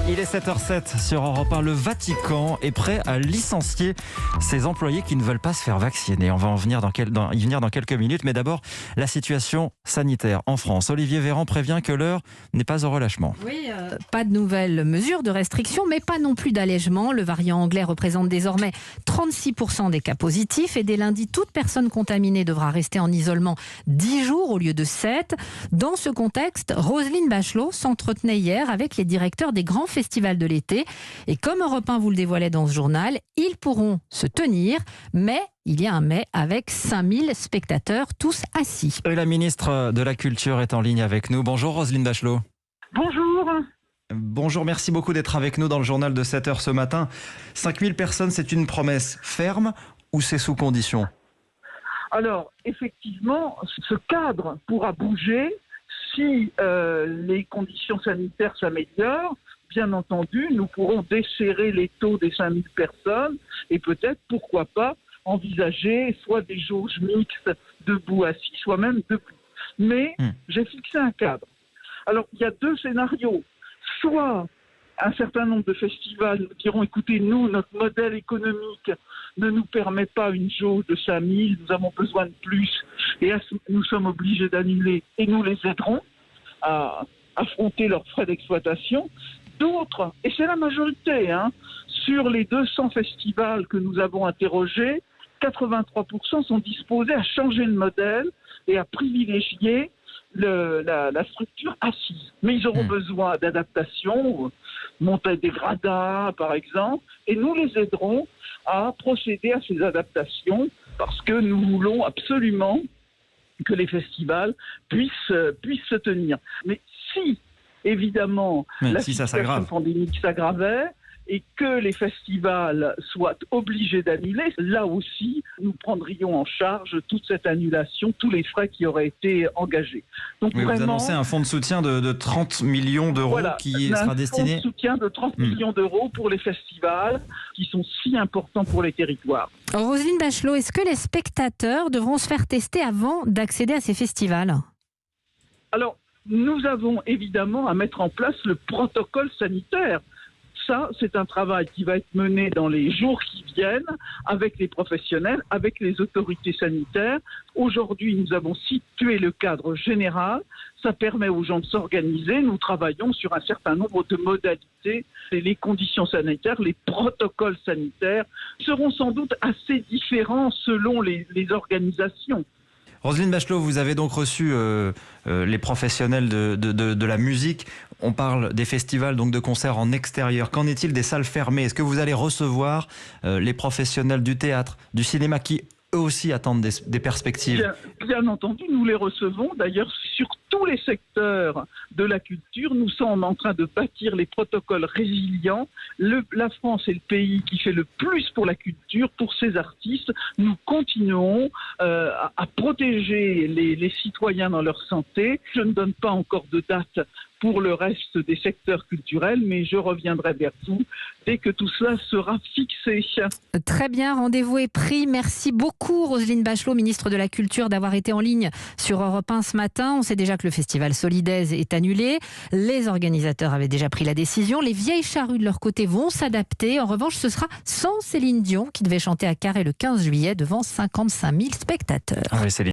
Il est 7h07 sur Europe 1. Le Vatican est prêt à licencier ses employés qui ne veulent pas se faire vacciner. On va y venir dans quelques minutes. Mais d'abord, la situation sanitaire en France. Olivier Véran prévient que l'heure n'est pas au relâchement. Oui, pas de nouvelles mesures de restriction, mais pas non plus d'allègement. Le variant anglais représente désormais 36% des cas positifs. Et dès lundi, toute personne contaminée devra rester en isolement 10 jours au lieu de 7. Dans ce contexte, Roselyne Bachelot s'entretenait hier avec les directeurs des grands festivals de l'été. Et comme Europe 1 vous le dévoilait dans ce journal, ils pourront se tenir, mais il y a un mais avec 5000 spectateurs, tous assis. Et la ministre de la Culture est en ligne avec nous. Bonjour Roselyne Bachelot. Bonjour. Bonjour, merci beaucoup d'être avec nous dans le journal de 7h ce matin. 5000 personnes, c'est une promesse ferme ou c'est sous condition ? Alors, effectivement, ce cadre pourra bouger si les conditions sanitaires s'améliorent. Bien entendu, nous pourrons desserrer les taux des 5000 personnes et peut-être, pourquoi pas, envisager soit des jauges mixtes debout assis, soit même debout. Mais j'ai fixé un cadre. Alors, il y a deux scénarios. Soit un certain nombre de festivals nous diront, écoutez, nous, notre modèle économique ne nous permet pas une jauge de 5000, nous avons besoin de plus, et nous sommes obligés d'annuler, et nous les aiderons à affronter leurs frais d'exploitation. D'autres, et c'est la majorité, sur les 200 festivals que nous avons interrogés, 83% sont disposés à changer de modèle et à privilégier la structure assise. Mais ils auront besoin d'adaptation, monter des gradins par exemple, et nous les aiderons à procéder à ces adaptations parce que nous voulons absolument que les festivals puissent se tenir. Mais si, évidemment, la situation pandémique s'aggravait et que les festivals soient obligés d'annuler, là aussi, nous prendrions en charge toute cette annulation, tous les frais qui auraient été engagés. Donc vous annoncez un fonds de soutien de 30 millions d'euros qui sera destiné... Un fonds de soutien de 30 millions d'euros pour les festivals qui sont si importants pour les territoires. Roselyne Bachelot, est-ce que les spectateurs devront se faire tester avant d'accéder à ces festivals ? Alors, nous avons évidemment à mettre en place le protocole sanitaire. Ça, c'est un travail qui va être mené dans les jours qui viennent avec les professionnels, avec les autorités sanitaires. Aujourd'hui, nous avons situé le cadre général. Ça permet aux gens de s'organiser. Nous travaillons sur un certain nombre de modalités. Et les conditions sanitaires, les protocoles sanitaires seront sans doute assez différents selon les organisations. Roselyne Bachelot, vous avez donc reçu les professionnels de la musique. On parle des festivals, donc de concerts en extérieur. Qu'en est-il des salles fermées ? Est-ce que vous allez recevoir les professionnels du théâtre, du cinéma qui eux aussi attendent des perspectives ? Bien entendu, nous les recevons. D'ailleurs, sur tous les secteurs de la culture, nous sommes en train de bâtir les protocoles résilients. La France est le pays qui fait le plus pour la culture, pour ses artistes. Nous continuons à protéger les citoyens dans leur santé. Je ne donne pas encore de date pour le reste des secteurs culturels, mais je reviendrai vers vous dès que tout cela sera fixé. Très bien, rendez-vous est pris. Merci beaucoup Roselyne Bachelot, ministre de la Culture, d'avoir été en ligne sur Europe 1 ce matin. On sait déjà que le festival Solidaise est annulé. Les organisateurs avaient déjà pris la décision. Les Vieilles Charrues, de leur côté, vont s'adapter. En revanche, ce sera sans Céline Dion, qui devait chanter à Carhaix le 15 juillet devant 55 000 spectateurs. Oui, Céline.